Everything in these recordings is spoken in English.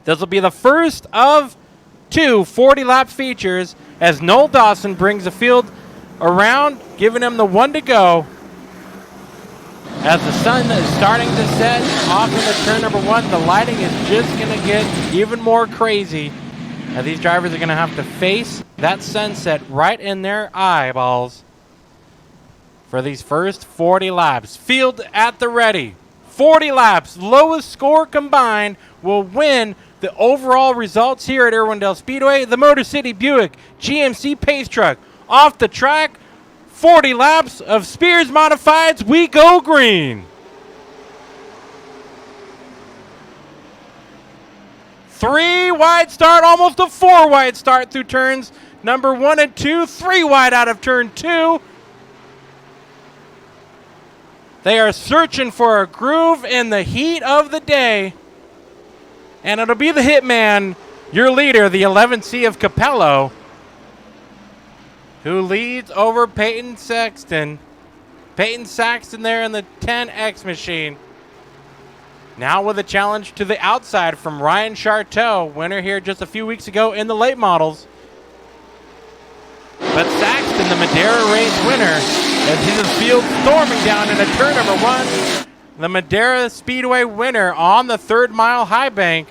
This will be the first of two 40-lap features as Noel Dawson brings the field around, giving him the one to go. As the sun is starting to set off into turn number one, the lighting is just going to get even more crazy. Now these drivers are going to have to face that sunset right in their eyeballs for these first 40 laps. Field at the ready. 40 laps, lowest score combined will win the overall results here at Irwindale Speedway. The Motor City Buick GMC Pace Truck off the track. 40 laps of Spears Modifieds. We go green. 3 wide start, almost a 4 wide start through turns number 1 and 2. 3 wide out of turn 2. They are searching for a groove in the heat of the day. And it'll be the Hitman, your leader, the 11C of Capello, who leads over Peyton Saxton. Peyton Saxton there in the 10X machine. Now with a challenge to the outside from Ryan Charteau, winner here just a few weeks ago in the late models. But Saxton, the Madera race winner, as he's in the field storming down into turn number 1. The Madera Speedway winner on the 3rd mile high bank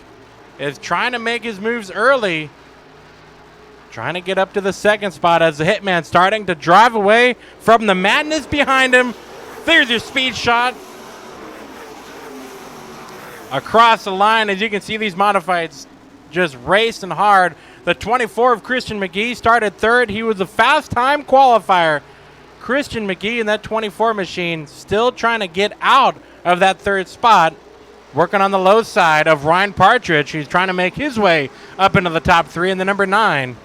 is trying to make his moves early. Trying to get up to the 2nd spot as the Hitman starting to drive away from the madness behind him. There's your speed shot. Across the line, as you can see, these modifieds just racing hard. The 24 of Christian McGee started 3rd. He was a fast time qualifier. Christian McGee in that 24 machine still trying to get out of that 3rd spot. Working on the low side of Ryan Partridge. He's trying to make his way up into the top 3 in the number 9.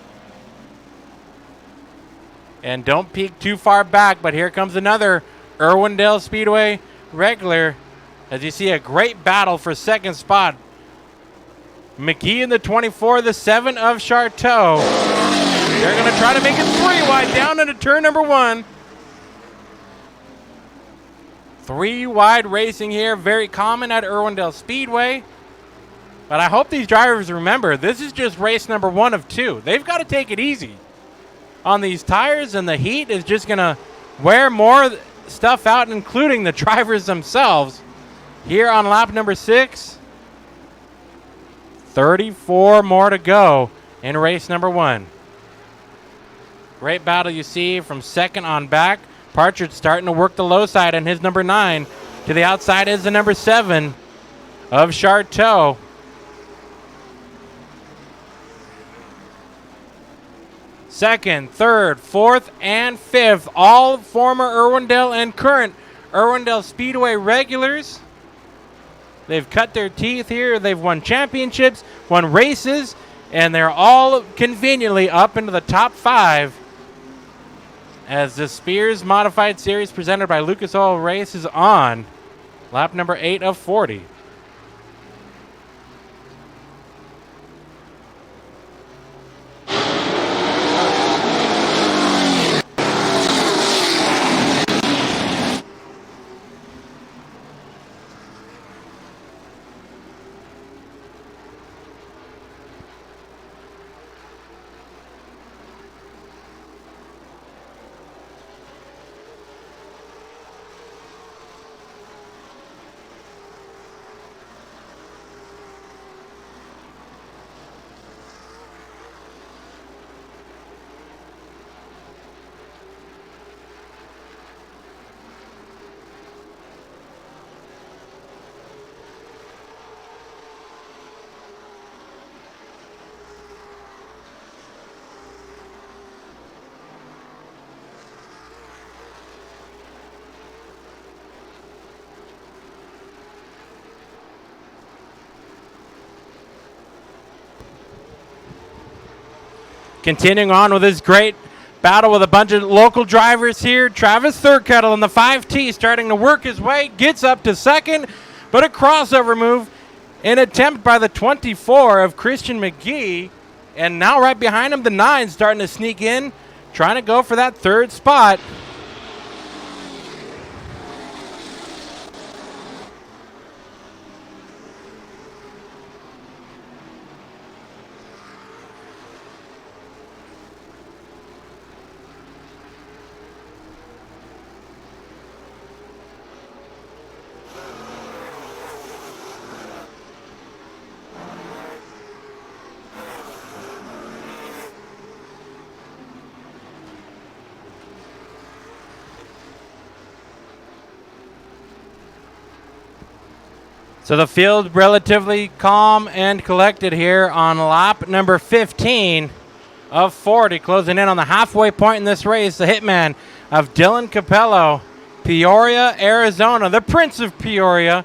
And don't peek too far back, but here comes another Irwindale Speedway regular. As you see, a great battle for 2nd spot. McGee in the 24, the 7 of Charteau. They're going to try to make it 3 wide down into turn number 1. 3 wide racing here, very common at Irwindale Speedway. But I hope these drivers remember, this is just race number 1 of 2. They've got to take it easy on these tires, and the heat is just going to wear more stuff out, including the drivers themselves. Here on lap number 6, 34 more to go in race number 1. Great battle you see from 2nd on back. Partridge starting to work the low side on his number 9. To the outside is the number 7 of Charteau. Second, third, fourth, and 5th, all former Irwindale and current Irwindale Speedway regulars. They've cut their teeth here. They've won championships, won races, and they're all conveniently up into the top 5 as the Spears Modified Series presented by Lucas Oil races on lap number 8 of 40. Continuing on with this great battle with a bunch of local drivers here. Travis Thurkettle in the 5T starting to work his way. Gets up to 2nd, but a crossover move. An attempt by the 24 of Christian McGee. And now right behind him, the 9 starting to sneak in. Trying to go for that 3rd spot. So the field relatively calm and collected here on lap number 15 of 40. Closing in on the halfway point in this race, the hitman of Dylan Capello, Peoria, Arizona. The Prince of Peoria,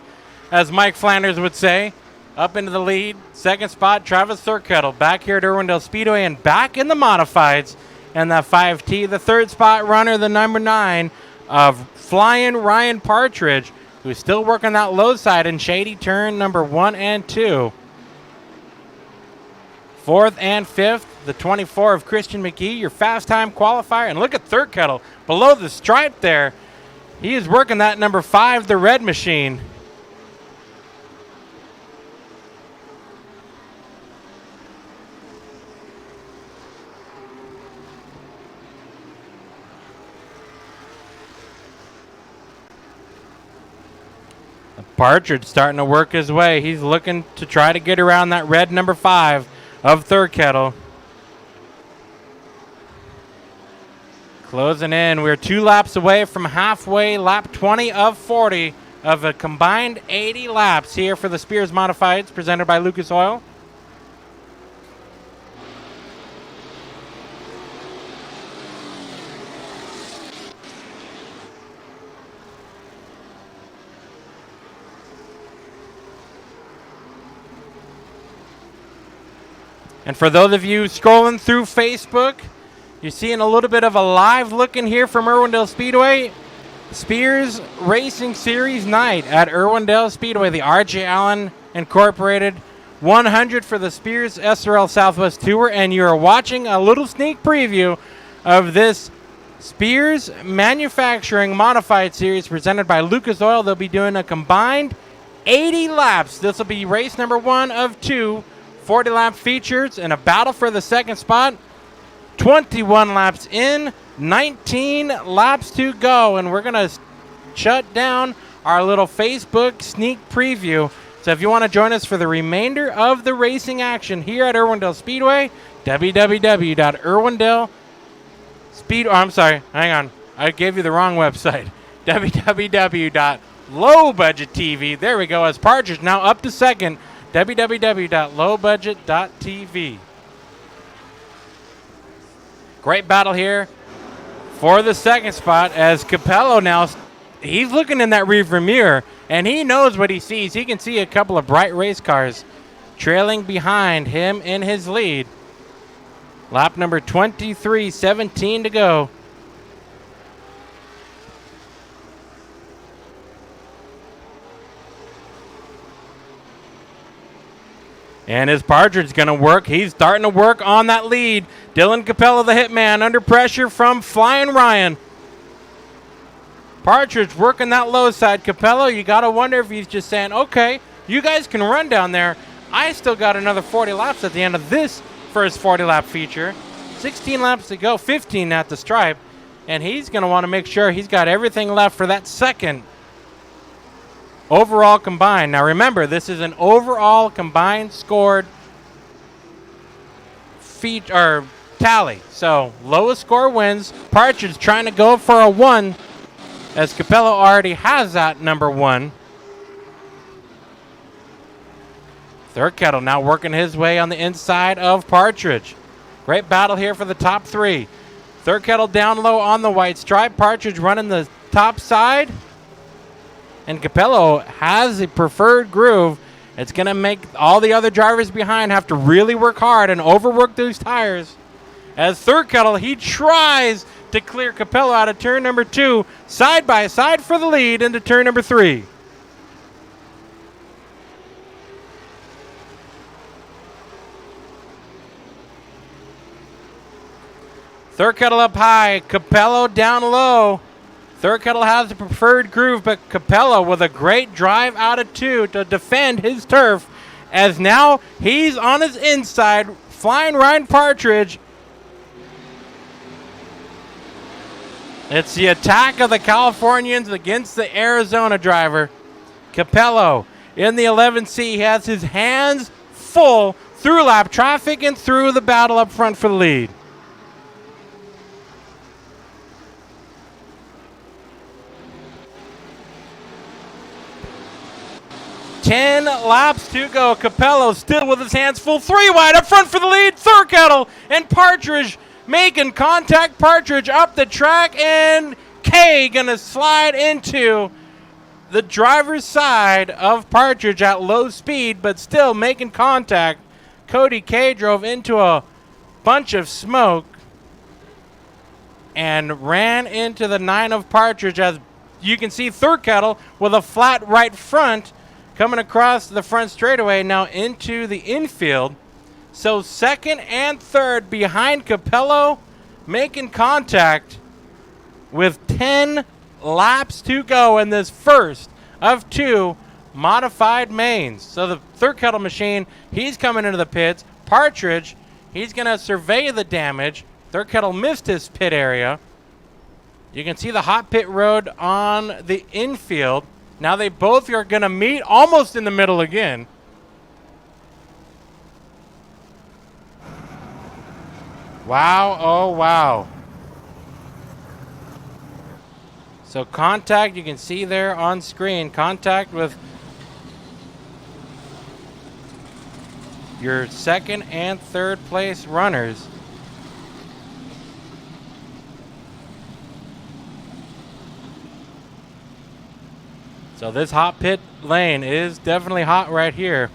as Mike Flanders would say. Up into the lead. Second spot, Travis Thurkettle back here at Irwindale Speedway and back in the modifieds. And that 5T, the third spot runner, the number 9 of Flying Ryan Partridge, who's still working that low side in shady turn number 1 and 2. Fourth and fifth, the 24 of Christian McGee, your fast time qualifier. And look at Thurkettle below the stripe there. He is working that number 5, the red machine. Partridge starting to work his way. He's looking to try to get around that red number 5 of Thurkettle. Closing in. We're 2 laps away from halfway, lap 20 of 40 of a combined 80 laps here for the Spears Modifieds presented by Lucas Oil. And for those of you scrolling through Facebook, you're seeing a little bit of a live look in here from Irwindale Speedway. Spears Racing Series night at Irwindale Speedway, the R.J. Allen Incorporated 100 for the Spears SRL Southwest Tour. And you're watching a little sneak preview of this Spears Manufacturing Modified Series presented by Lucas Oil. They'll be doing a combined 80 laps. This will be race number 1 of 2. 40-lap features and a battle for the second spot. 21 laps in, 19 laps to go. And we're going to shut down our little Facebook sneak preview. So if you want to join us for the remainder of the racing action here at Irwindale Speedway, www.irwindale I'm sorry, hang on. I gave you the wrong website. www.lowbudgettv. There we go. As Partridge now up to second. www.lowbudget.tv. Great battle here for the second spot as Capello now, he's looking in that rearview mirror and he knows what he sees. He can see a couple of bright race cars trailing behind him in his lead. Lap number 23, 17 to go. And his Partridge going to work. He's starting to work on that lead. Dylan Capello, the hitman, under pressure from Flying Ryan. Partridge working that low side. Capello, you got to wonder if he's just saying, okay, you guys can run down there. I still got another 40 laps at the end of this first 40-lap feature. 16 laps to go, 15 at the stripe. And he's going to want to make sure he's got everything left for that second overall combined. Now remember, this is an overall combined scored tally. So lowest score wins. Partridge trying to go for a 1 as Capello already has that number 1. Thurkettle now working his way on the inside of Partridge. Great battle here for the top 3. Thurkettle down low on the white stripe. Partridge running the top side. And Capello has a preferred groove. It's going to make all the other drivers behind have to really work hard and overwork those tires. As Thurkettle, he tries to clear Capello out of turn number 2, side by side for the lead into turn number 3. Thurkettle up high, Capello down low. Thurkettle has the preferred groove, but Capello with a great drive out of 2 to defend his turf as now he's on his inside. Flying Ryan Partridge. It's the attack of the Californians against the Arizona driver. Capello in the 11C. He has his hands full through lap traffic and through the battle up front for the lead. 10 laps to go. Capello still with his hands full. 3 wide up front for the lead. Thurkettle and Partridge making contact. Partridge up the track, and Kay going to slide into the driver's side of Partridge at low speed, but still making contact. Cody Kay drove into a bunch of smoke and ran into the 9 of Partridge. As you can see, Thurkettle with a flat right front coming across the front straightaway now into the infield. So second and third behind Capello, making contact with 10 laps to go in this first of 2 modified mains. So the Thurkettle machine, he's coming into the pits. Partridge, he's going to survey the damage. Thurkettle missed his pit area. You can see the hot pit road on the infield. Now they both are going to meet almost in the middle again. Wow, oh wow. So contact, you can see there on screen, contact with your second and third place runners. So this hot pit lane is definitely hot right here.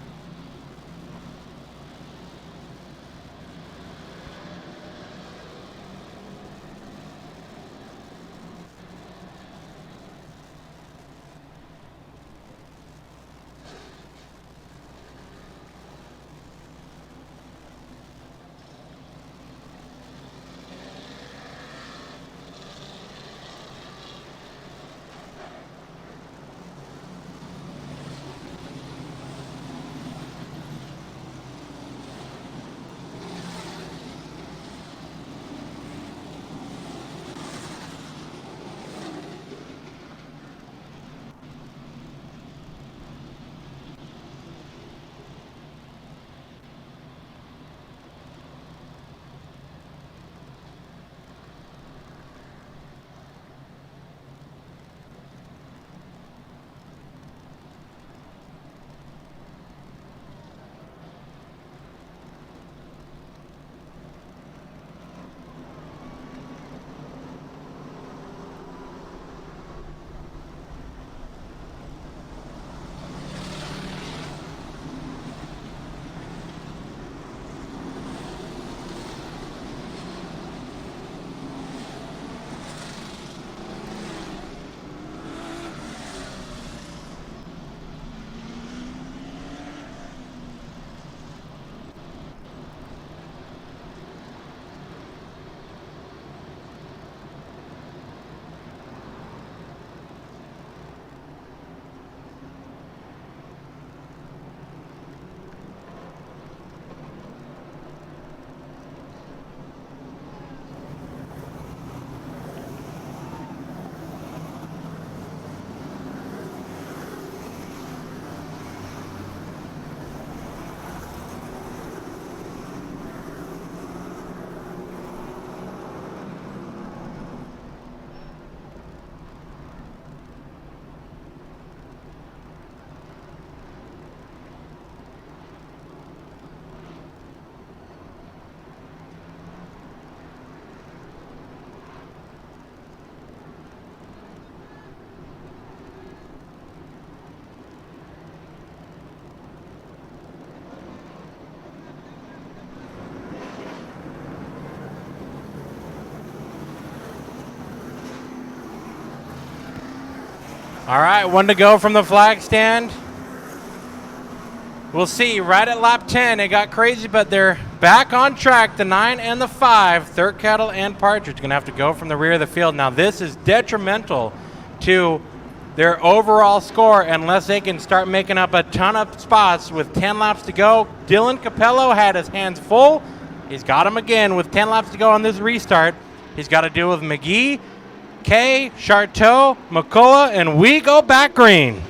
All right, 1 to go from the flag stand. We'll see. Right at lap 10, it got crazy, but they're back on track. The 9 and the 5, Thurkettle and Partridge, going to have to go from the rear of the field. Now, this is detrimental to their overall score unless they can start making up a ton of spots with 10 laps to go. Dylan Capello had his hands full. He's got them again with 10 laps to go on this restart. He's got to deal with McGee, Kay, Charteau, McCullough, and we go back green.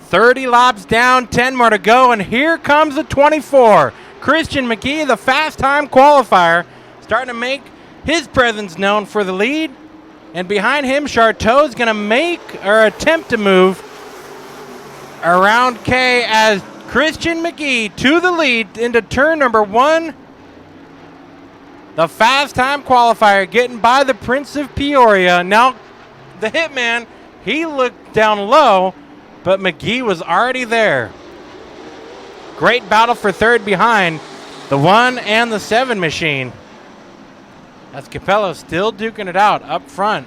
"30 laps down, 10 more to go, and here comes the 24. Christian McGee, the fast time qualifier, starting to make his presence known for the lead. And behind him, Charteau's going to make or attempt to move around K as Christian McGee to the lead into turn number 1. The fast time qualifier getting by the Prince of Peoria. Now, the Hitman, he looked down low, but McGee was already there. Great battle for third behind the 1 and the 7 machine. As Capello still duking it out up front.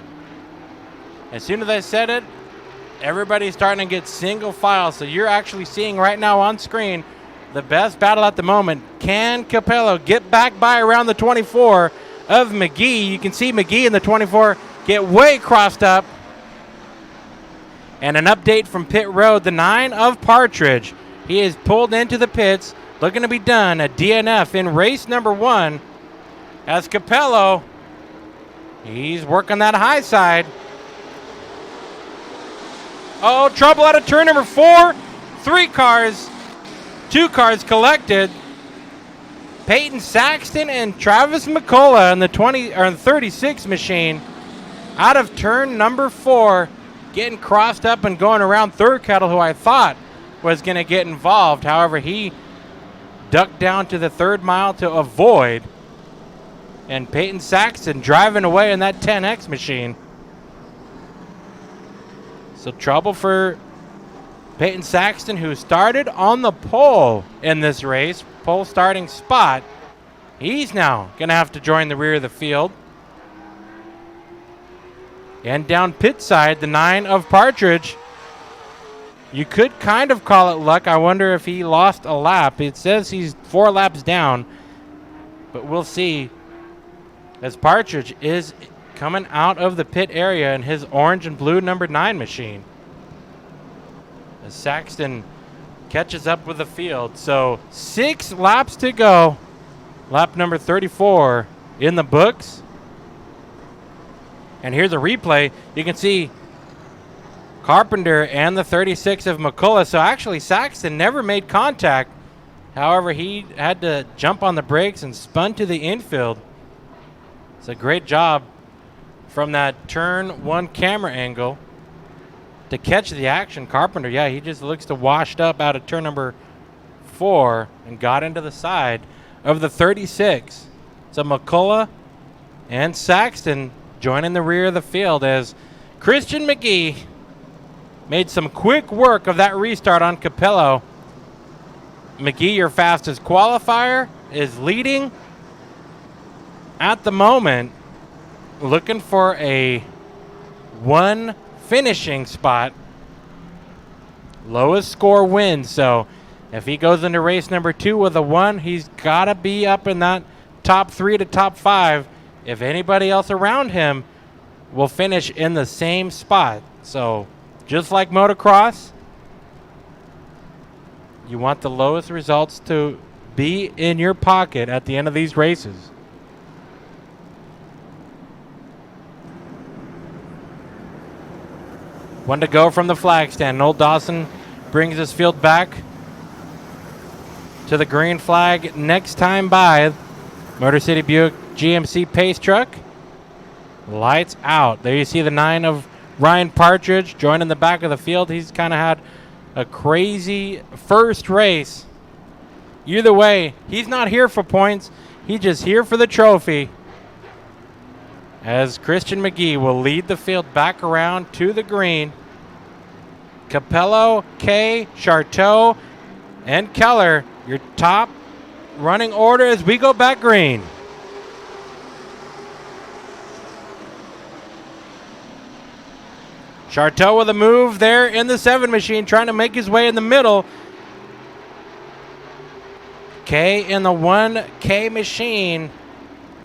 As soon as I said it, everybody's starting to get single file. So you're actually seeing right now on screen the best battle at the moment. Can Capello get back by around the 24 of McGee? You can see McGee in the 24 get way crossed up. And an update from pit road, the 9 of Partridge. He is pulled into the pits, looking to be done at DNF in race number 1. As Capello, he's working that high side. Oh, trouble out of turn number 4. 3 cars, 2 cars collected. Peyton Saxton and Travis McCullough in the 36 machine out of turn number 4, getting crossed up and going around Third Kettle, who I thought was going to get involved. However, he ducked down to the 3rd mile to avoid. And Peyton Saxton driving away in that 10X machine. So trouble for Peyton Saxton, who started on the pole in this race, pole starting spot. He's now going to have to join the rear of the field. And down pit side, the 9 of Partridge. You could kind of call it luck. I wonder if he lost a lap. It says he's 4 laps down, but we'll see. As Partridge is coming out of the pit area in his orange and blue number 9 machine. As Saxton catches up with the field. So 6 laps to go. Lap number 34 in the books. And here's a replay. You can see Carpenter and the 36 of McCullough. So actually Saxton never made contact. However, he had to jump on the brakes and spun to the infield. It's a great job from that turn 1 camera angle to catch the action. Carpenter, yeah, he just looks to washed up out of turn number 4 and got into the side of the 36. So McCullough and Saxton joining the rear of the field as Christian McGee made some quick work of that restart on Capello. McGee, your fastest qualifier, is leading at the moment, looking for a 1 finishing spot. Lowest score wins. So if he goes into race number 2 with a 1, he's got to be up in that top 3 to top 5. If anybody else around him will finish in the same spot. So just like motocross, you want the lowest results to be in your pocket at the end of these races. One to go from the flag stand. Noel Dawson brings his field back to the green flag next time by. Motor City Buick GMC Pace Truck. Lights out. There you see the 9 of Ryan Partridge joining the back of the field. He's kind of had a crazy first race. Either way, he's not here for points. He's just here for the trophy. As Christian McGee will lead the field back around to the green. Capello, Kay, Charteau, and Keller, your top running order as we go back green. Charteau with a move there in the 7 machine, trying to make his way in the middle. Kay in the 1K machine,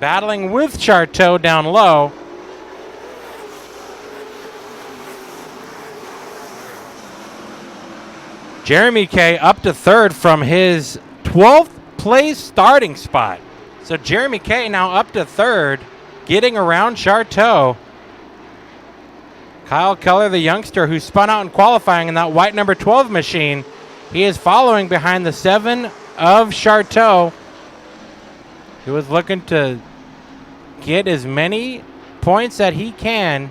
battling with Charteau down low. Jeremy Kay up to 3rd from his 12th place starting spot. So Jeremy Kay now up to 3rd, getting around Charteau. Kyle Keller, the youngster who spun out in qualifying in that white number 12 machine, he is following behind the 7 of Charteau, who was looking to get as many points that he can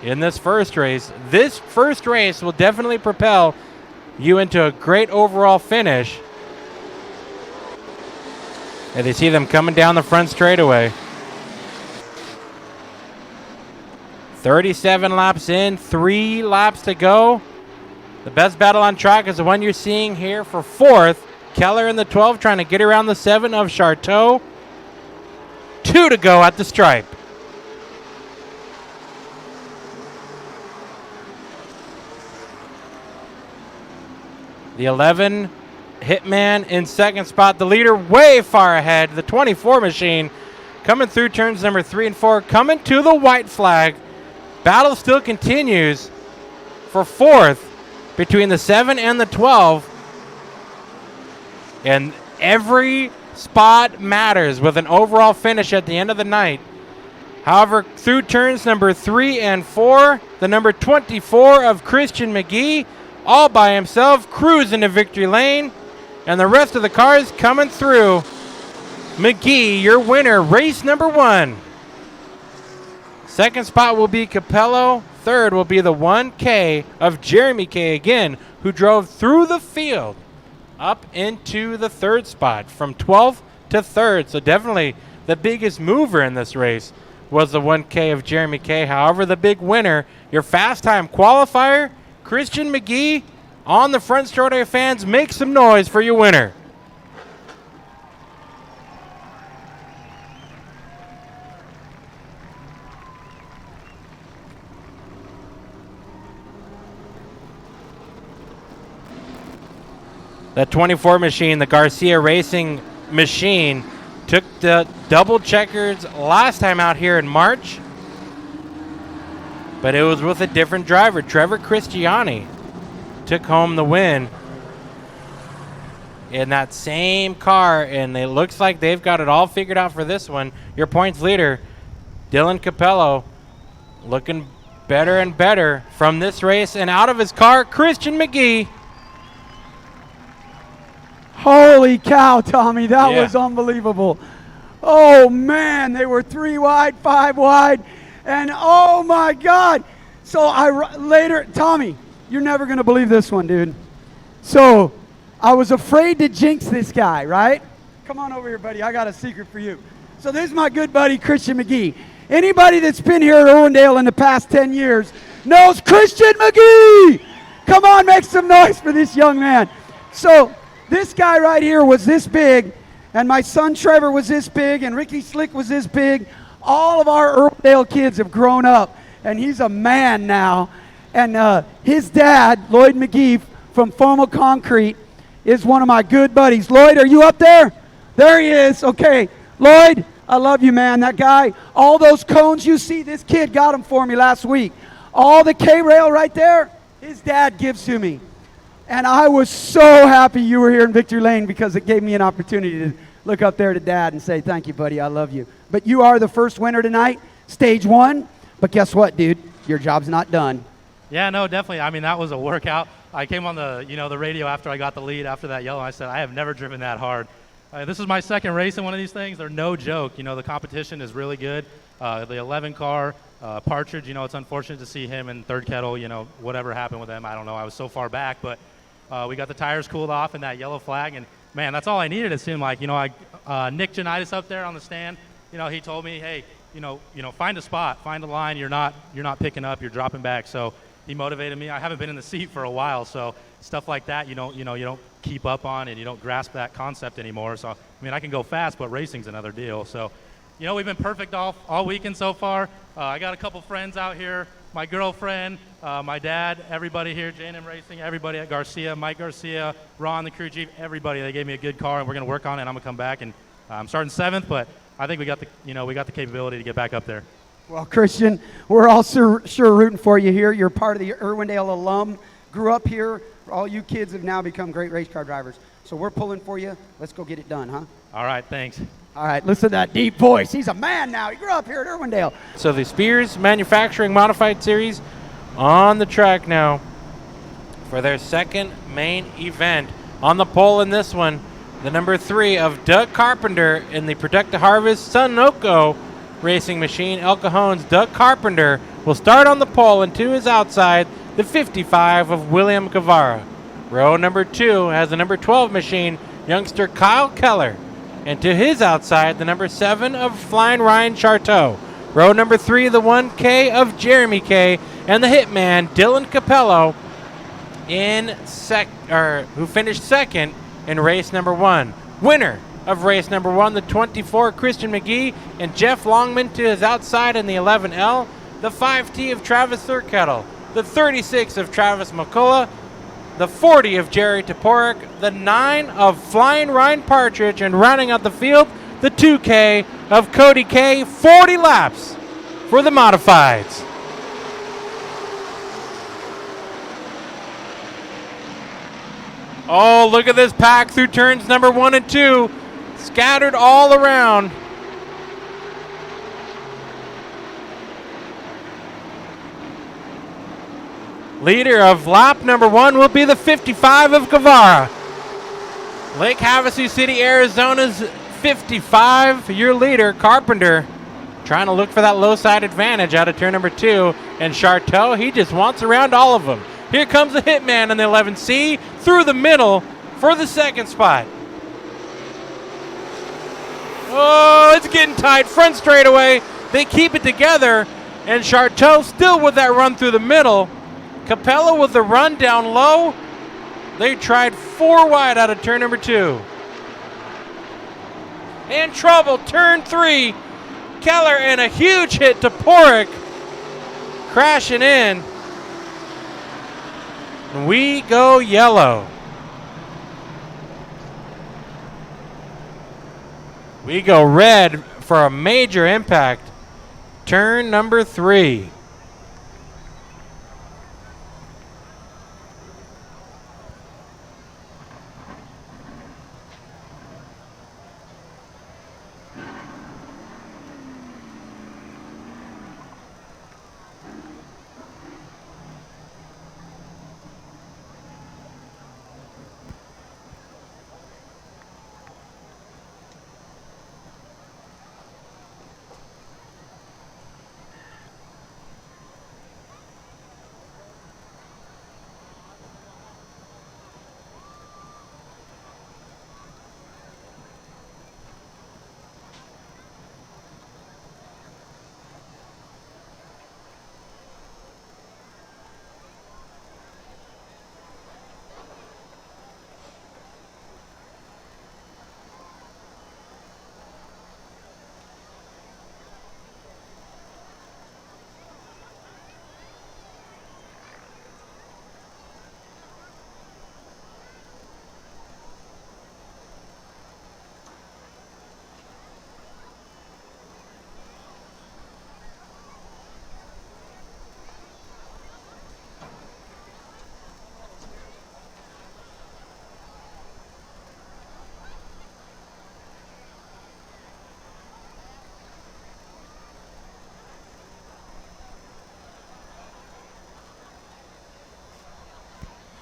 in this first race. This first race will definitely propel you into a great overall finish. And they see them coming down the front straightaway. 37 laps in, 3 laps to go. The best battle on track is the one you're seeing here for fourth. Keller in the 12 trying to get around the 7 of Charteau. 2 to go at the stripe. The 11, Hitman in second spot. The leader way far ahead. The 24 machine coming through turns number 3 and 4. Coming to the white flag. Battle still continues for fourth between the 7 and the 12. And every spot matters with an overall finish at the end of the night. However, through turns number 3 and 4, the number 24 of Christian McGee, all by himself, cruising to victory lane. And the rest of the cars coming through. McGee, your winner, race number 1. Second spot will be Capello. Third will be the 1K of Jeremy K again, who drove through the field up into the third spot from 12th to 3rd. So definitely the biggest mover in this race was the 1K of Jeremy K. However, the big winner, your fast time qualifier, Christian McGee, on the front straightaway. Fans, make some noise for your winner. That 24 machine, the Garcia Racing machine, took the double checkers last time out here in March, but it was with a different driver. Trevor Cristiani took home the win in that same car, and it looks like they've got it all figured out for this one. Your points leader, Dylan Capello, looking better and better from this race, and out of his car, Christian McGee. Holy cow, Tommy, that was unbelievable. Oh, man, they were 3 wide, 5 wide, and oh, my God. So later, Tommy, you're never going to believe this one, dude. So I was afraid to jinx this guy, right? Come on over here, buddy. I got a secret for you. So this is my good buddy, Christian McGee. Anybody that's been here at Irwindale in the past 10 years knows Christian McGee. Come on, make some noise for this young man. So this guy right here was this big, and my son Trevor was this big, and Ricky Slick was this big. All of our Irwindale kids have grown up, and he's a man now. And his dad, Lloyd McGee from Fomo Concrete, is one of my good buddies. Lloyd, are you up there? There he is. Okay, Lloyd, I love you, man. That guy, all those cones you see, this kid got them for me last week. All the K-rail right there, his dad gives to me. And I was so happy you were here in Victory Lane because it gave me an opportunity to look up there to Dad and say, thank you, buddy, I love you. But you are the first winner tonight, stage 1. But guess what, dude? Your job's not done. Yeah, no, definitely. I mean, that was a workout. I came on the radio after I got the lead after that yellow. I said, I have never driven that hard. This is my second race in one of these things. They're no joke. The competition is really good. The 11 car, Partridge, it's unfortunate to see him in third kettle, whatever happened with him. I don't know. I was so far back, but we got the tires cooled off in that yellow flag, and man, that's all I needed. It seemed like, Nick Janitis up there on the stand, he told me, hey, find a spot, find a line. You're not picking up, you're dropping back. So he motivated me. I haven't been in the seat for a while, so stuff like that, you don't keep up on, and you don't grasp that concept anymore. So I can go fast, but racing's another deal. So, we've been perfect all weekend so far. I got a couple friends out here. My girlfriend, my dad, everybody here, J&M Racing, everybody at Garcia, Mike Garcia, Ron, the crew chief, everybody. They gave me a good car, and we're going to work on it. I'm going to come back, and I'm starting 7th, but I think we got the capability to get back up there. Well, Christian, we're all sure rooting for you here. You're part of the Irwindale alum, grew up here. All you kids have now become great race car drivers. So we're pulling for you. Let's go get it done, huh? All right, thanks. All right, listen to that deep voice. He's a man now. He grew up here at Irwindale. So the Spears Manufacturing Modified Series on the track now for their second main event. On the pole in this one, the number 3 of Doug Carpenter in the Protect the Harvest Sunoco racing machine. El Cajon's Doug Carpenter will start on the pole, and to his outside, the 55 of William Guevara. Row number 2 has the number 12 machine, youngster Kyle Keller, and to his outside, the number 7 of Flying Ryan Charteau. Row number 3, the 1K of Jeremy K, and the hitman Dylan Capello, who finished second in race number 1. Winner of race number 1, the 24 Christian McGee, and Jeff Longman to his outside in the 11L, the 5T of Travis Thurkettle, the 36 of Travis McCullough, the 40 of Jerry Toporek, the 9 of Flying Ryan Partridge, and rounding out the field, the 2K of Cody K. 40 laps for the modifieds. Oh, look at this pack through turns number 1 and 2. Scattered all around. Leader of lap number 1 will be the 55 of Guevara. Lake Havasu City, Arizona's 55. Your leader, Carpenter, trying to look for that low side advantage out of turn number 2. And Charteau, he just wants around all of them. Here comes the hitman in the 11C through the middle for the second spot. Oh, it's getting tight. Front straightaway. They keep it together. And Charteau still with that run through the middle. Capello with the run down low. They tried 4 wide out of turn number 2. And trouble, turn 3. Keller and a huge hit to Porrick. Crashing in. And we go yellow. We go red for a major impact. Turn number 3.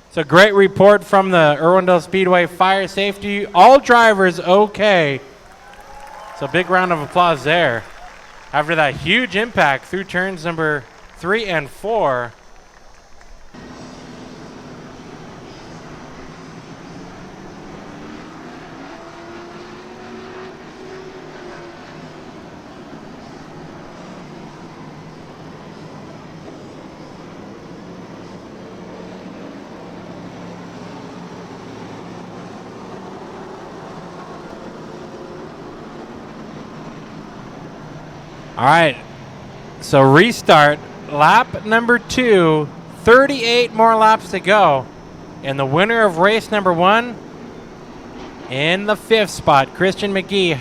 It's a great report from the Irwindale Speedway Fire Safety. All drivers okay. So big round of applause there. After that huge impact through turns number 3 and 4. All right, so restart, lap number 2, 38 more laps to go. And the winner of race number 1 in the 5th spot, Christian McGee.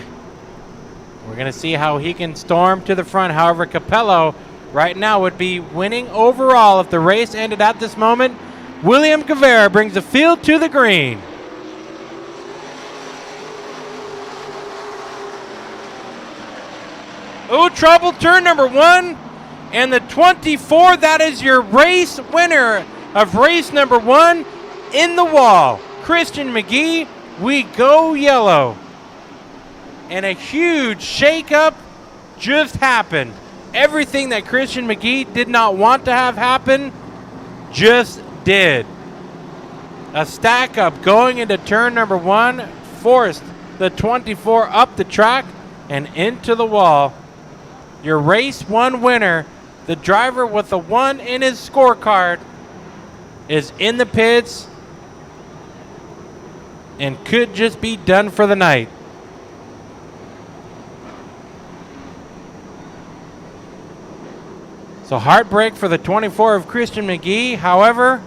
We're going to see how he can storm to the front. However, Capello right now would be winning overall if the race ended at this moment. William Guevara brings the field to the green. Oh, trouble, turn number 1. And the 24, that is your race winner of race number 1 in the wall. Christian McGee we go yellow. And a huge shakeup just happened. Everything that Christian McGee did not want to have happen just did. A stack up going into turn number 1 forced the 24 up the track and into the wall. Your race 1 winner, the driver with the 1 in his scorecard, is in the pits and could just be done for the night. So heartbreak for the 24 of Christian McGee. However,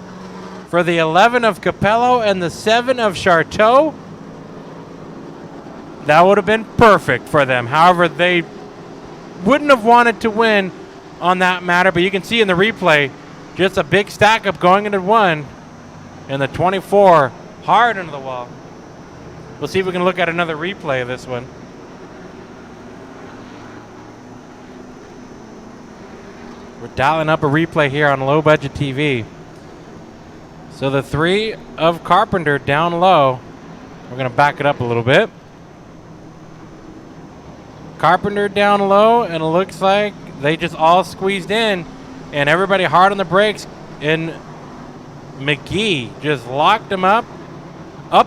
for the 11 of Capello and the 7 of Charteau, that would have been perfect for them. However, they wouldn't have wanted to win on that matter, but you can see in the replay, just a big stack up going into 1, and the 24 hard into the wall. We'll see if we can look at another replay of this one. We're dialing up a replay here on low budget TV. So the 3 of Carpenter down low. We're going to back it up a little bit. Carpenter down low, and it looks like they just all squeezed in, and everybody hard on the brakes, and McGee just locked him up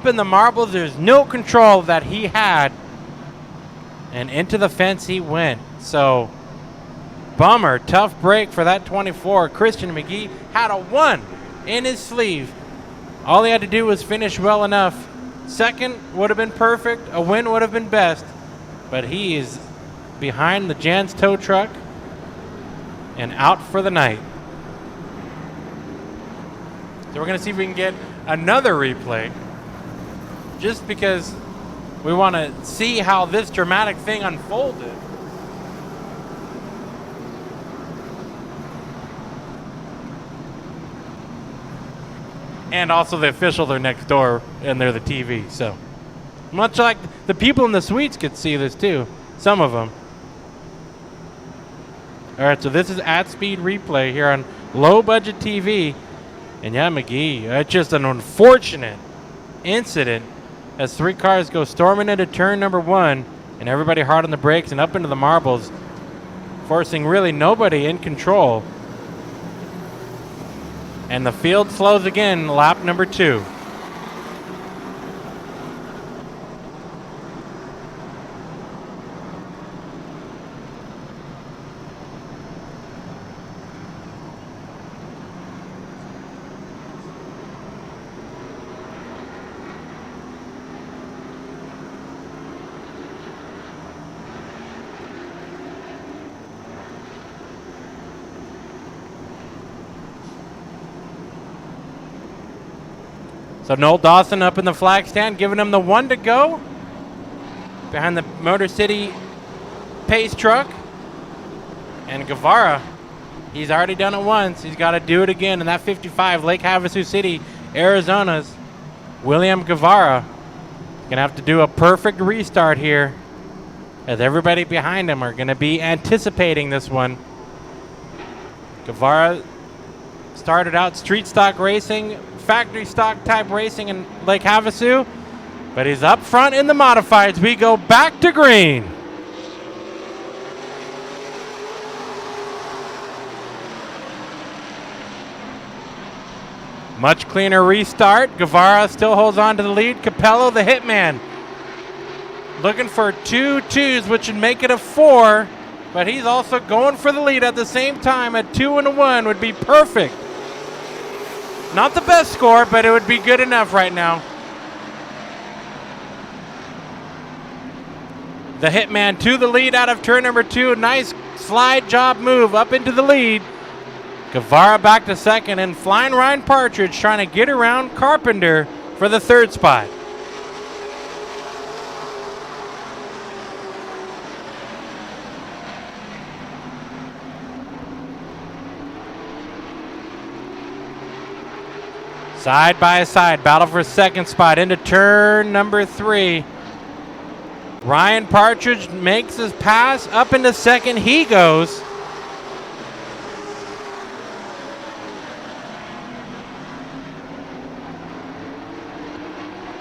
in the marbles. There's no control that he had, and into the fence he went. So bummer, tough break for that 24. Christian McGee had a 1 in his sleeve. All he had to do was finish well enough. Second would have been perfect. A win would have been best. But he is behind the Jan's tow truck and out for the night. So we're going to see if we can get another replay, just because we want to see how this dramatic thing unfolded. And also the officials are next door, and they're the TV. So much like the people in the suites could see this too, some of them. All right, so this is at speed replay here on low budget TV. And yeah, McGee, it's just an unfortunate incident as 3 cars go storming into turn number 1, and everybody hard on the brakes and up into the marbles, forcing really nobody in control. And the field slows again, lap number 2. So Noel Dawson up in the flag stand, giving him the 1 to go behind the Motor City pace truck. And Guevara, he's already done it once. He's got to do it again. And that 55, Lake Havasu City, Arizona's William Guevara, going to have to do a perfect restart here, as everybody behind him are going to be anticipating this one. Guevara started out street stock racing, factory stock type racing in Lake Havasu, but he's up front in the modifieds. We go back to green. Much cleaner restart. Guevara still holds on to the lead. Capello, the hitman, looking for 2 2s, which would make it a 4, but he's also going for the lead at the same time. A 2 and a 1 would be perfect. Not the best score, but it would be good enough right now. The hitman to the lead out of turn number 2. Nice slide job move up into the lead. Guevara back to second, and Flying Ryan Partridge trying to get around Carpenter for the 3rd spot. Side by side, battle for 2nd spot into turn number 3. Ryan Partridge makes his pass up into 2nd. He goes.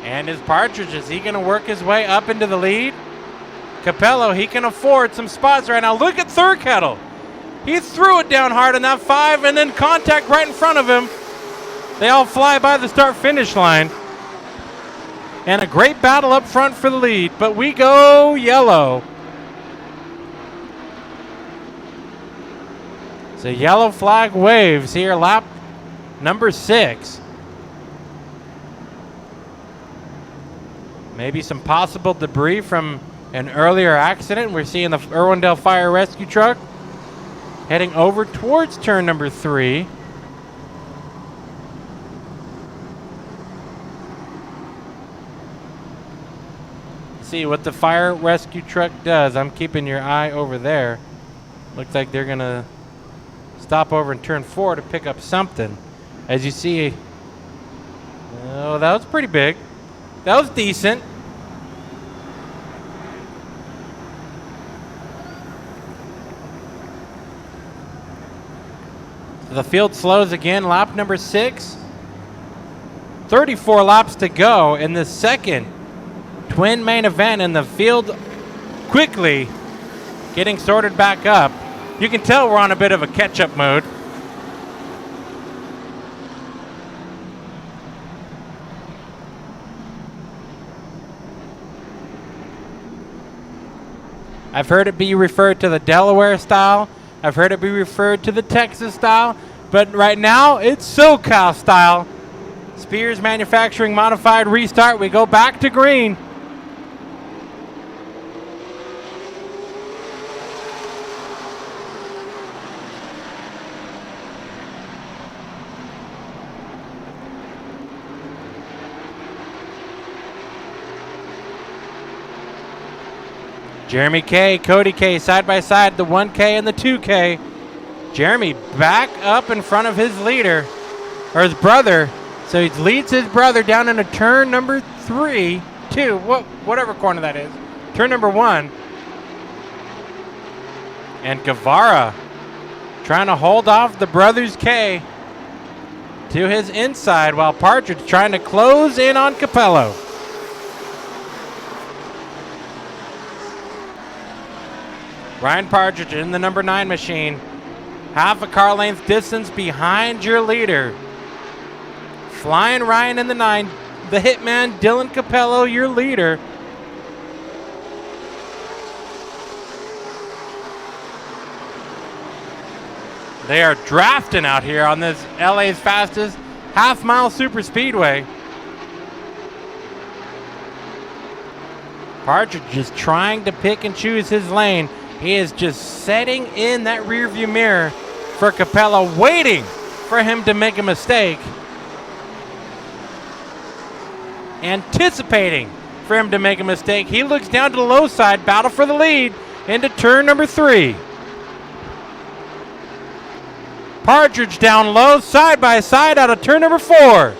And his Partridge, is he going to work his way up into the lead? Capello, he can afford some spots right now. Look at Third Kettle. He threw it down hard in that 5 and then contact right in front of him. They all fly by the start-finish line. And a great battle up front for the lead, but we go yellow. So yellow flag waves here, lap number 6. Maybe some possible debris from an earlier accident. We're seeing the Irwindale Fire Rescue Truck heading over towards turn number 3. See what the fire rescue truck does. I'm keeping your eye over there. Looks like they're going to stop over in turn 4 to pick up something. As you see, oh, that was pretty big. That was decent. So the field slows again. Lap number 6. 34 laps to go in the second twin main event, and the field quickly getting sorted back up. You can tell we're on a bit of a catch-up mode. I've heard it be referred to the Delaware style. I've heard it be referred to the Texas style. But right now, it's SoCal style. Spears Manufacturing modified restart. We go back to green. Jeremy K, Cody K, side by side, the 1K and the 2K. Jeremy back up in front of his leader, or his brother. So he leads his brother down into turn number 3, 2, whatever corner that is. Turn number 1. And Guevara trying to hold off the brothers K to his inside, while Partridge trying to close in on Capello. Ryan Partridge in the number 9 machine. Half a car length distance behind your leader. Flying Ryan in the 9. The hitman, Dylan Capello, your leader. They are drafting out here on this LA's fastest half-mile super speedway. Partridge is trying to pick and choose his lane. He is just setting in that rearview mirror for Capello, waiting for him to make a mistake. Anticipating for him to make a mistake. He looks down to the low side, battle for the lead into turn number 3. Partridge down low, side by side out of turn number 4.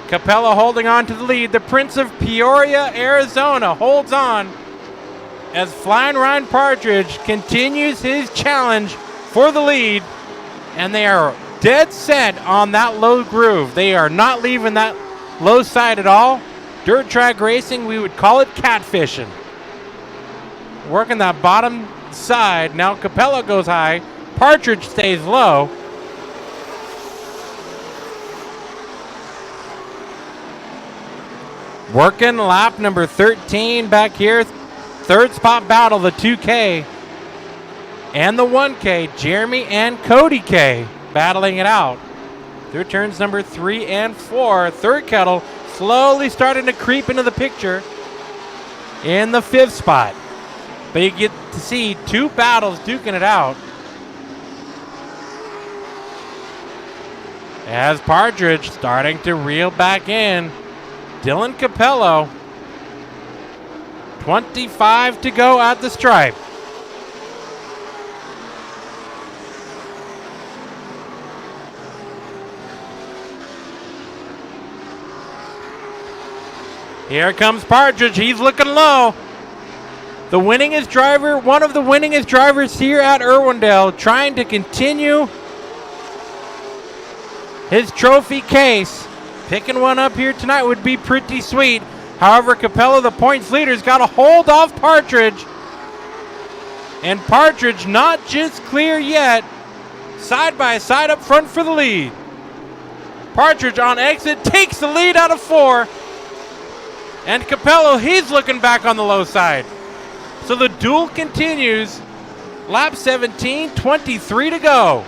Capello holding on to the lead. The Prince of Peoria, Arizona holds on as Flying Ryan Partridge continues his challenge for the lead, and they are dead set on that low groove. They are not leaving that low side at all. Dirt track racing, we would call it catfishing. Working that bottom side. Now Capello goes high. Partridge stays low. Working lap number 13 back here. Third spot battle, the 2K and the 1K. Jeremy and Cody K battling it out through turns number 3 and 4. Third Kettle slowly starting to creep into the picture in the 5th spot. But you get to see 2 battles duking it out. As Partridge starting to reel back in. Dylan Capello, 25 to go at the stripe. Here comes Partridge. He's looking low. The winningest driver, one of the winningest drivers here at Irwindale, trying to continue his trophy case. Picking one up here tonight would be pretty sweet. However, Capello, the points leader, has got a hold off Partridge. And Partridge not just clear yet. Side by side up front for the lead. Partridge on exit takes the lead out of 4. And Capello, he's looking back on the low side. So the duel continues. Lap 17, 23 to go.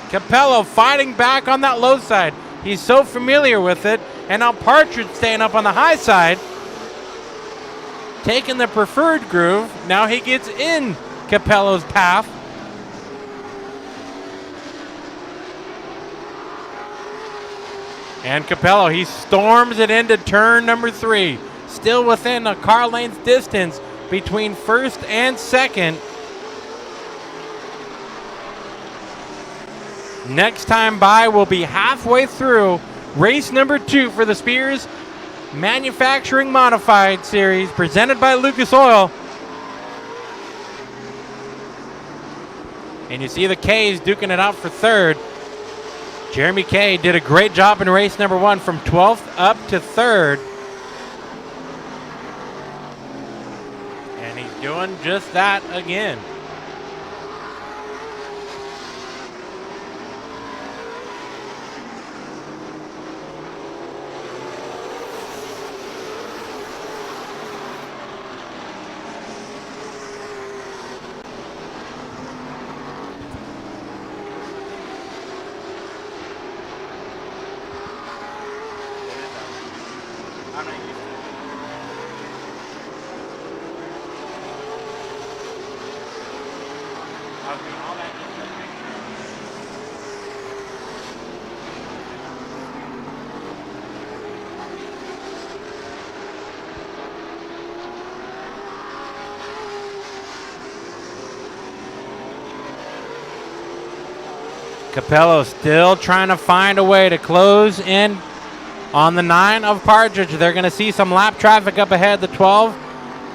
Capello fighting back on that low side. He's so familiar with it. And now Partridge staying up on the high side. Taking the preferred groove. Now he gets in Capello's path. And Capello, he storms it into turn number 3. Still within a car length distance between first and second. Next time by will be halfway through race number 2 for the Spears Manufacturing Modified Series presented by Lucas Oil. And you see the K's duking it out for third. Jeremy Kay did a great job in race number 1 from 12th up to 3rd. And he's doing just that again. Capello still trying to find a way to close in on the 9 of Partridge. They're going to see some lap traffic up ahead, the 12.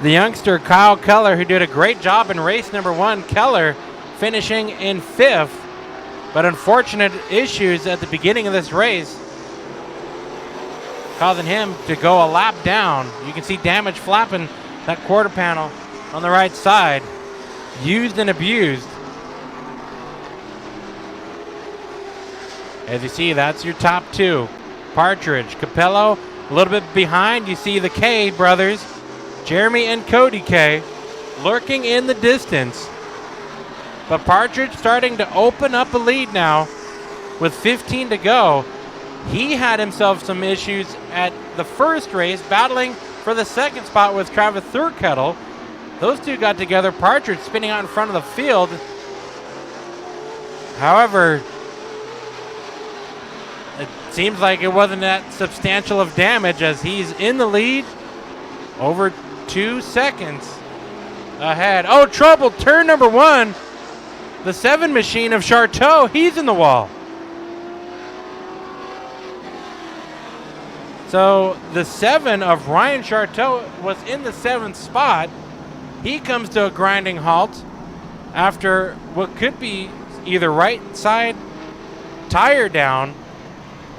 The youngster Kyle Keller, who did a great job in race number 1. Keller finishing in 5th, but unfortunate issues at the beginning of this race causing him to go a lap down. You can see damage flapping that quarter panel on the right side. Used and abused. As you see, that's your top 2. Partridge, Capello, a little bit behind. You see the K brothers, Jeremy and Cody K, lurking in the distance. But Partridge starting to open up a lead now with 15 to go. He had himself some issues at the first race, battling for the second spot with Travis Thurkettle. Those two got together. Partridge spinning out in front of the field. However, it seems like it wasn't that substantial of damage as he's in the lead over 2 seconds ahead. Oh, trouble. Turn number 1. The 7 machine of Charteau. He's in the wall. So the 7 of Ryan Charteau was in the 7th spot. He comes to a grinding halt after what could be either right side tire down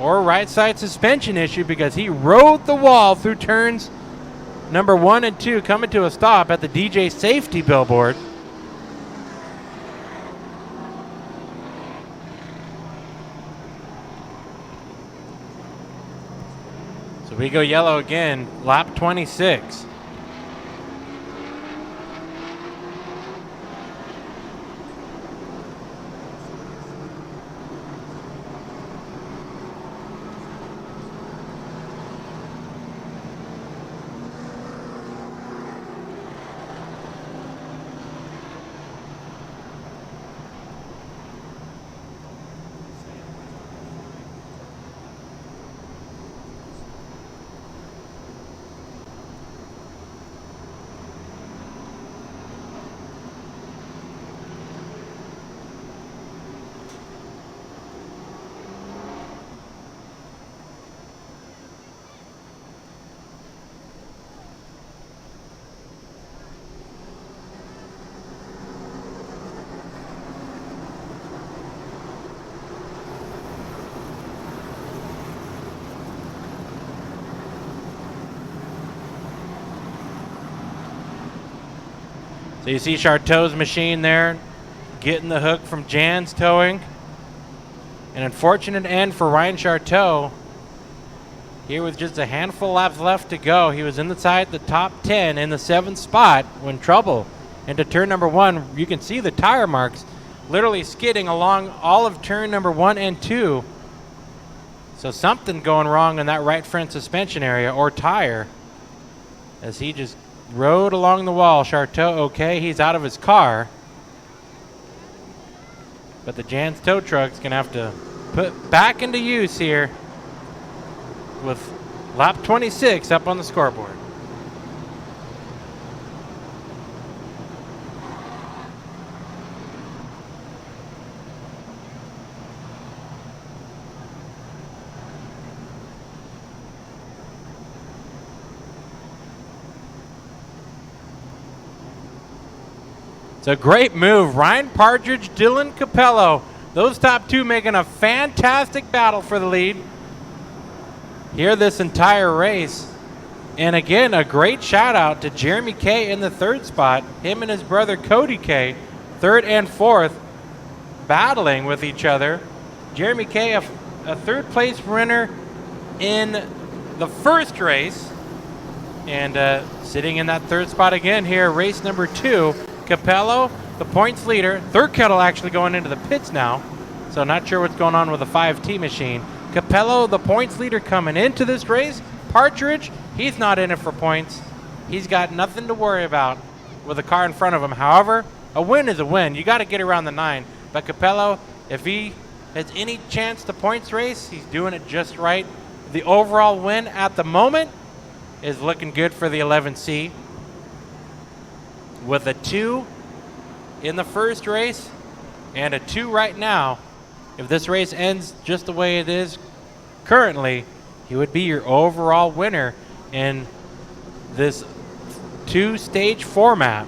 or right side suspension issue, because he rode the wall through turns number 1 and 2, coming to a stop at the DJ safety billboard. So we go yellow again, lap 26. So you see Charteau's machine there getting the hook from Jan's towing. An unfortunate end for Ryan Charteau. Here with just a handful of laps left to go, he was inside the top 10 in the 7th spot when trouble into turn number 1. You can see the tire marks literally skidding along all of turn number 1 and 2. So something going wrong in that right front suspension area or tire as he just rode along the wall. Charteau okay, he's out of his car. But the Jan's tow truck's going to have to put back into use here with lap 26 up on the scoreboard. It's a great move. Ryan Partridge, Dylan Capello. Those top two making a fantastic battle for the lead here this entire race. And again, a great shout out to Jeremy Kay in the 3rd spot. Him and his brother Cody Kay, 3rd and 4th, battling with each other. Jeremy Kay, a 3rd place winner in the 1st race. And sitting in that 3rd spot again here, race number 2. Capello, the points leader. Third Kettle actually going into the pits now, so not sure what's going on with the 5T machine. Capello, the points leader coming into this race. Partridge, he's not in it for points. He's got nothing to worry about with the car in front of him. However, a win is a win. You got to get around the 9. But Capello, if he has any chance to points race, he's doing it just right. The overall win at the moment is looking good for the 11C. With a 2 in the 1st race and a 2 right now, if this race ends just the way it is currently, he would be your overall winner in this 2-stage format.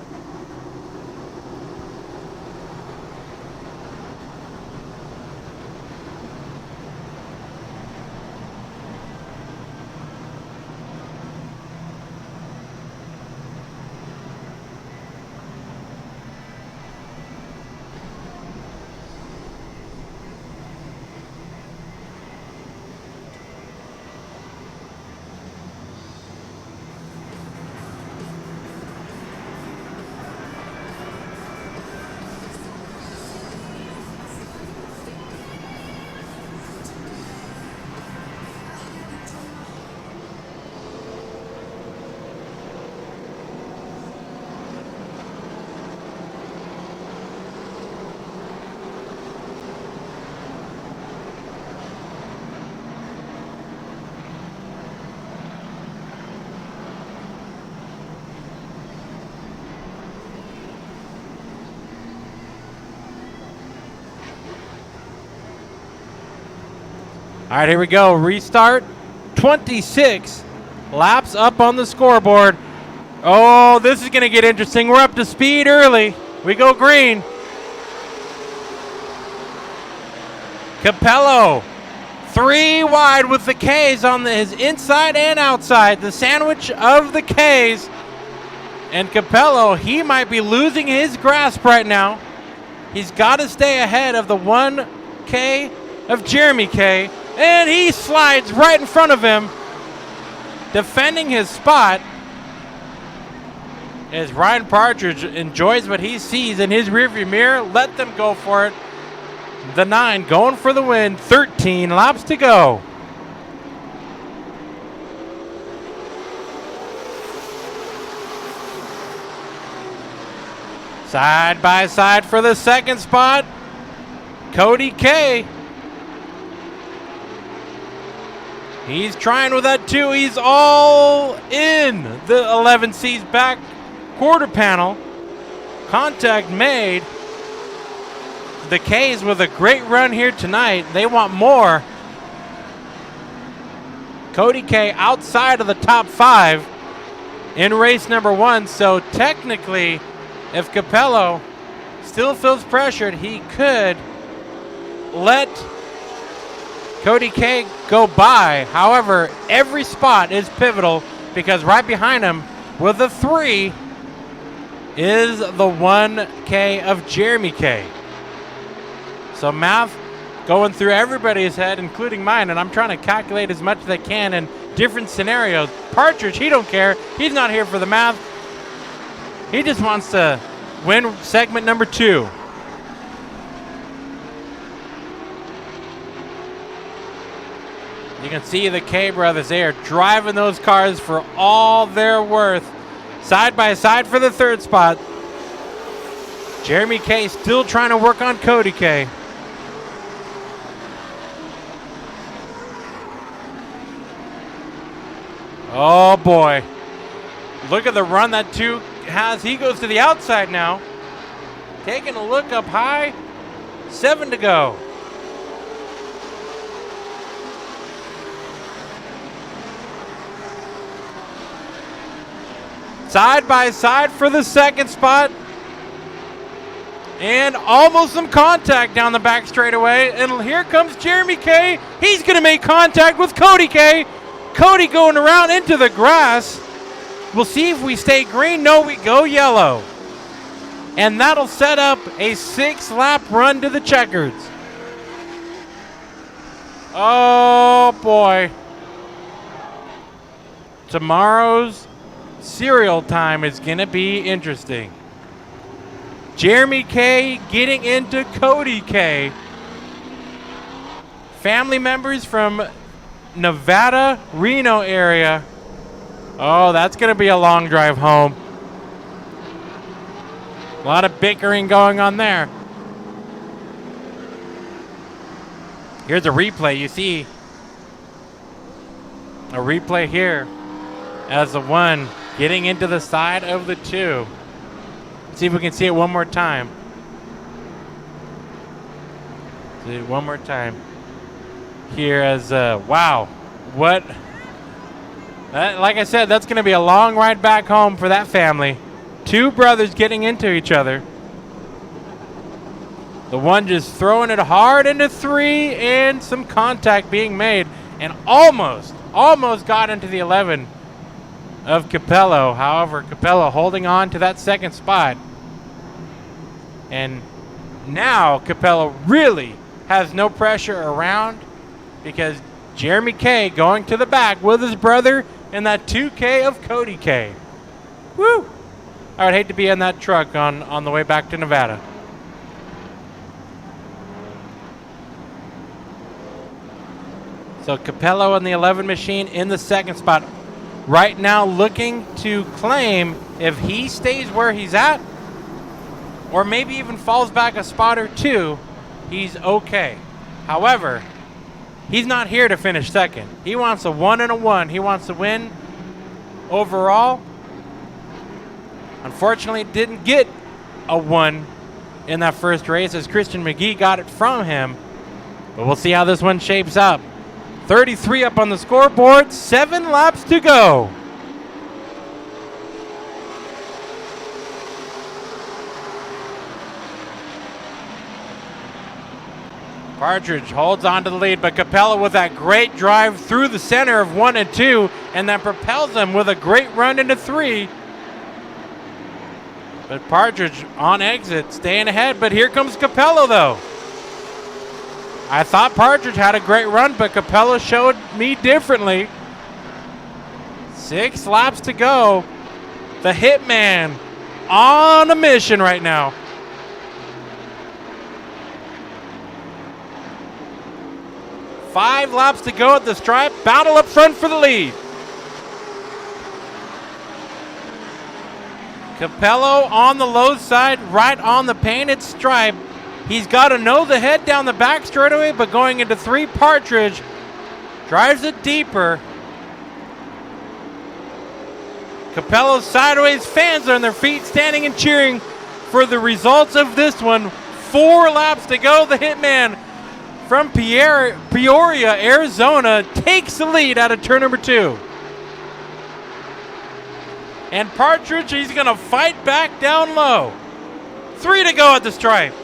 All right, here we go. Restart. 26 laps up on the scoreboard. Oh, this is going to get interesting. We're up to speed early. We go green. Capello, 3 wide with the Ks on his inside and outside. The sandwich of the Ks. And Capello, he might be losing his grasp right now. He's got to stay ahead of the 1K of Jeremy Kay. And he slides right in front of him, defending his spot as Ryan Partridge enjoys what he sees in his rearview mirror. Let them go for it. The 9 going for the win. 13 laps to go. Side by side for the 2nd spot, Cody Kay. He's trying with that 2. He's all in the 11C's back quarter panel. Contact made. The K's with a great run here tonight. They want more. Cody Kay outside of the top 5 in race number 1. So technically, if Capello still feels pressured, he could let Cody Kay go by. However, every spot is pivotal because right behind him with the 3 is the 1K of Jeremy K. So math going through everybody's head, including mine, and I'm trying to calculate as much as I can in different scenarios. Partridge, he don't care. He's not here for the math. He just wants to win segment number 2. You can see the K brothers, they are driving those cars for all they're worth. Side by side for the 3rd spot. Jeremy K still trying to work on Cody K. Oh boy. Look at the run that 2 has. He goes to the outside now. Taking a look up high. 7 to go. Side by side for the 2nd spot. And almost some contact down the back straightaway. And here comes Jeremy K. He's going to make contact with Cody K. Cody going around into the grass. We'll see if we stay green. No, we go yellow. And that'll set up a 6-lap run to the checkers. Oh, boy. Tomorrow's cereal time is going to be interesting. Jeremy K getting into Cody K. Family members from Nevada, Reno area. Oh, that's going to be a long drive home. A lot of bickering going on there. Here's a replay. You see a replay here as the 1 getting into the side of the 2. See if we can see it one more time. See it one more time. Here as, wow. What? Like I said, that's going to be a long ride back home for that family. 2 brothers getting into each other. The 1 just throwing it hard into 3 and some contact being made. And almost got into the 11 of Capello. However, Capello holding on to that 2nd spot. And now Capello really has no pressure around because Jeremy K going to the back with his brother in that 2K of Cody K. Woo! I would hate to be in that truck on the way back to Nevada. So Capello and the 11 machine in the 2nd spot. Right now looking to claim if he stays where he's at or maybe even falls back a spot or 2, he's okay. However, he's not here to finish 2nd. He wants a 1 and a 1. He wants to win overall. Unfortunately, didn't get a 1 in that first race as Christian McGee got it from him. But we'll see how this one shapes up. 33 up on the scoreboard, 7 laps to go. Partridge holds on to the lead, but Capello with that great drive through the center of 1 and 2, and that propels him with a great run into 3. But Partridge on exit, staying ahead, but here comes Capello though. I thought Partridge had a great run, but Capello showed me differently. 6 laps to go. The Hitman on a mission right now. Five laps to go at the stripe. Battle up front for the lead. Capello on the low side, right on the painted stripe. He's got to know the head down the back straightaway, but going into 3, Partridge drives it deeper. Capello sideways, fans are on their feet, standing and cheering for the results of this one. 4 laps to go. The Hitman from Peoria, Arizona, takes the lead out of turn number 2. And Partridge, he's going to fight back down low. 3 to go at the stripe.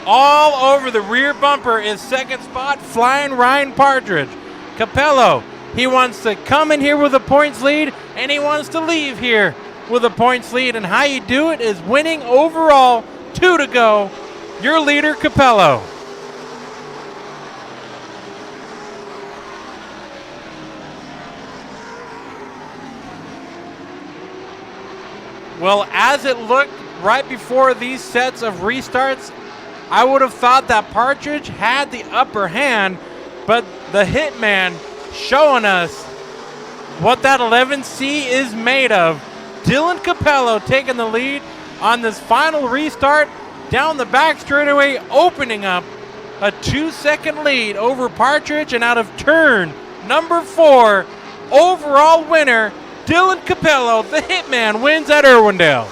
All over the rear bumper is 2nd spot, flying Ryan Partridge. Capello He wants to come in here with a points lead, and he wants to leave here with a points lead. And how you do it is winning overall, 2 to go. Your leader, Capello. Well, as it looked right before these sets of restarts, I would have thought that Partridge had the upper hand, but the Hitman showing us what that 11C is made of. Dylan Capello taking the lead on this final restart down the back straightaway, opening up a 2-second lead over Partridge, and out of turn number 4, overall winner, Dylan Capello, the Hitman, wins at Irwindale.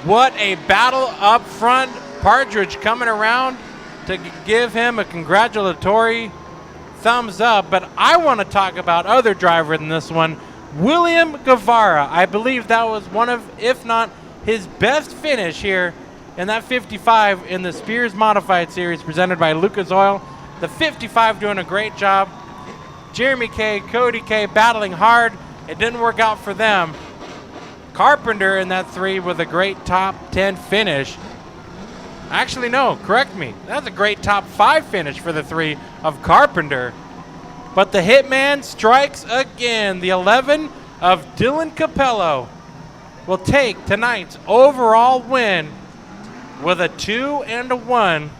What a battle up front. Partridge coming around to give him a congratulatory thumbs up. But I want to talk about other driver in this one, William Guevara. I believe that was one of, if not his best finish here in that 55 in the Spears Modified Series presented by Lucas Oil. The 55 doing a great job. Jeremy K, Cody K battling hard. It didn't work out for them. Carpenter in that 3 with a great top 10 finish. Actually, no, correct me. That's a great top 5 finish for the 3 of Carpenter. But the Hitman strikes again. The 11 of Dylan Capello will take tonight's overall win with a 2 and a 1.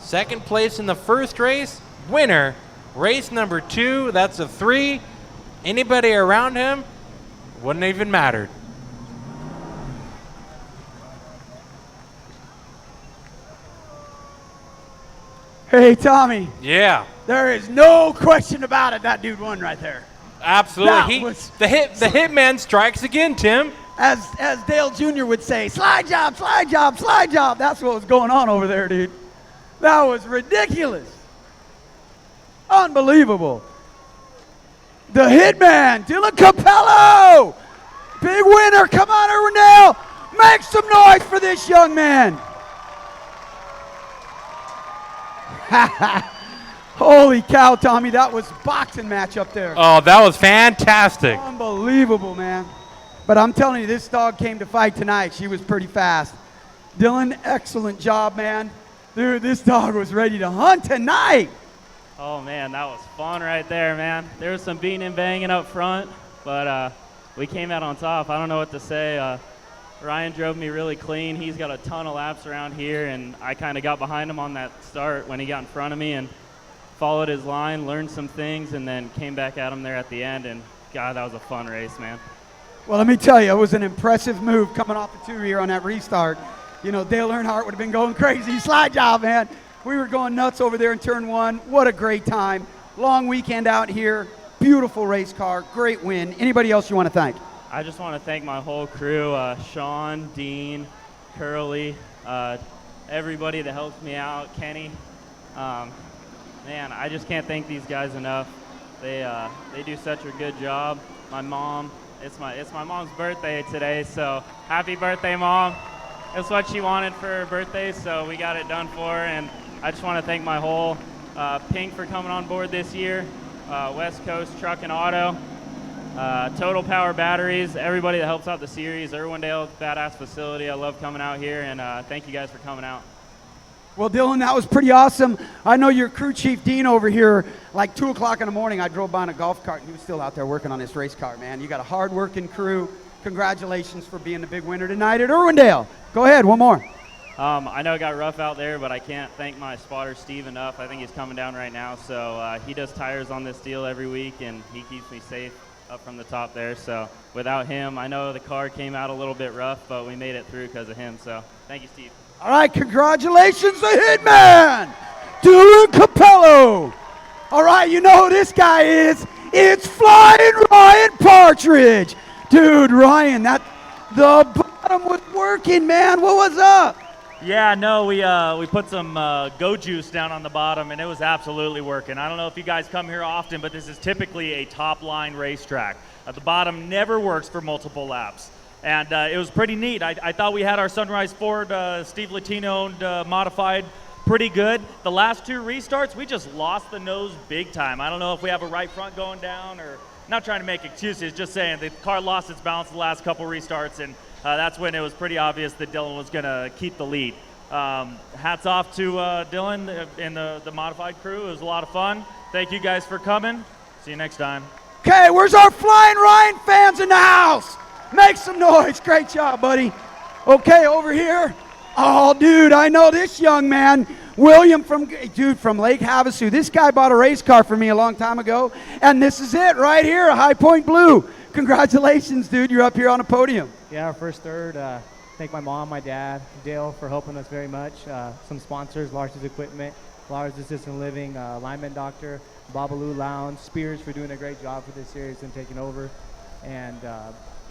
Second place in the first race, winner. Race number 2, that's a 3. Anybody around him wouldn't even mattered. Hey, Tommy. Yeah. There is no question about it. That dude won right there. Absolutely. The Hitman strikes again, Tim. As Dale Jr. would say, slide job, slide job, slide job. That's what was going on over there, dude. That was ridiculous. Unbelievable. The Hitman, Dylan Capello. Big winner. Come on, Irwindale. Make some noise for this young man. Holy cow, Tommy. That was boxing match up there. Oh, that was fantastic. Unbelievable, man. But I'm telling you, this dog came to fight tonight. She was pretty fast. Dylan, excellent job, man. Dude, this dog was ready to hunt tonight. Oh, man, that was fun right there, man. There was some beating and banging up front, but we came out on top. I don't know what to say. Ryan drove me really clean. He's got a ton of laps around here, and I kind of got behind him on that start when he got in front of me and followed his line, learned some things, and then came back at him there at the end. And, God, that was a fun race, man. Well, let me tell you, it was an impressive move coming off the 2 here on that restart. You know, Dale Earnhardt would have been going crazy. Slide job, man. We were going nuts over there in turn 1. What a great time. Long weekend out here. Beautiful race car. Great win. Anybody else you want to thank? I just want to thank my whole crew, Sean, Dean, Curly, everybody that helps me out, Kenny. Man, I just can't thank these guys enough. They do such a good job. My mom, it's my mom's birthday today, so happy birthday, Mom. It's what she wanted for her birthday, so we got it done for her. And I just want to thank my whole Pink for coming on board this year, West Coast Truck and Auto, Total Power Batteries, everybody that helps out the series, Irwindale, badass facility. I love coming out here, and thank you guys for coming out. Well, Dylan, that was pretty awesome. I know your crew chief, Dean, over here, like 2 o'clock in the morning, I drove by in a golf cart, and he was still out there working on this race car, man. You got a hard-working crew. Congratulations for being the big winner tonight at Irwindale. Go ahead, one more. I know it got rough out there, but I can't thank my spotter, Steve, enough. I think he's coming down right now. So he does tires on this deal every week, and he keeps me safe up from the top there. So without him, I know the car came out a little bit rough, but we made it through because of him. So thank you, Steve. All right, congratulations, the Hitman, Dylan Capello. All right, you know who this guy is. It's Flying Ryan Partridge. Dude, Ryan, the bottom was working, man. What was up? Yeah, no, we put some Go Juice down on the bottom, and it was absolutely working. I don't know if you guys come here often, but this is typically a top-line racetrack. The bottom never works for multiple laps. And it was pretty neat. I thought we had our Sunrise Ford Steve Latino-owned modified pretty good. The last 2 restarts, we just lost the nose big time. I don't know if we have a right front going down or not trying to make excuses, just saying the car lost its balance the last couple restarts, and that's when it was pretty obvious that Dylan was going to keep the lead. Hats off to Dylan and the modified crew. It was a lot of fun. Thank you guys for coming. See you next time. Okay, where's our Flying Ryan fans in the house? Make some noise. Great job, buddy. Okay, over here. Oh, dude, I know this young man. William from Lake Havasu. This guy bought a race car for me a long time ago, and this is it right here, a High Point Blue. Congratulations, dude. You're up here on a podium. Yeah, our first third. Thank my mom, my dad, Dale for helping us very much. Some sponsors, Lars's Equipment, Lars Assisted Living, Lineman Doctor, Babalu Lounge, Spears for doing a great job for this series and taking over, and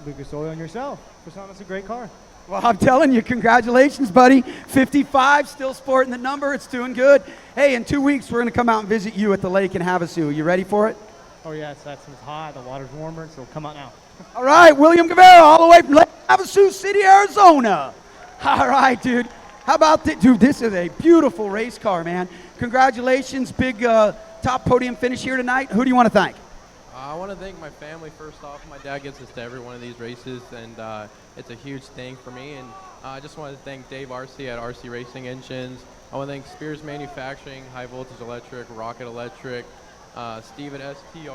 Lucas Oil and yourself for selling us a great car. Well, I'm telling you, congratulations, buddy. 55, still sporting the number. It's doing good. Hey, in 2 weeks, we're going to come out and visit you at the lake in Havasu. You ready for it? Oh, yes, it's hot. The water's warmer, so come out now. All right, William Guevara, all the way from Lake Havasu City, Arizona. All right, dude. How about this? Dude, this is a beautiful race car, man. Congratulations, big top podium finish here tonight. Who do you want to thank? I want to thank my family first off. My dad gets us to every one of these races, and it's a huge thing for me. And I just want to thank Dave RC at RC Racing Engines. I want to thank Spears Manufacturing, High Voltage Electric, Rocket Electric, Steve at STR,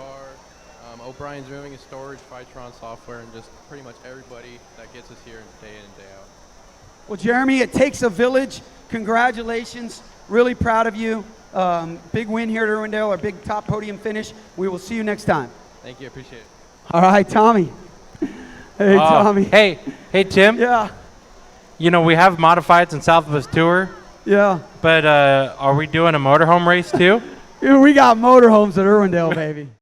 O'Brien's Moving and Storage, Fitron Software, and just pretty much everybody that gets us here day in and day out. Well, Jeremy, it takes a village. Congratulations. Really proud of you. Big win here at Irwindale, our big top podium finish. We will see you next time. Thank you. Appreciate it. All right, Tommy. Hey, Tommy. Hey, Tim. Yeah, You know, we have modifieds in Southwest Tour, yeah. but are we doing a motorhome race too? We got motorhomes at Irwindale, baby.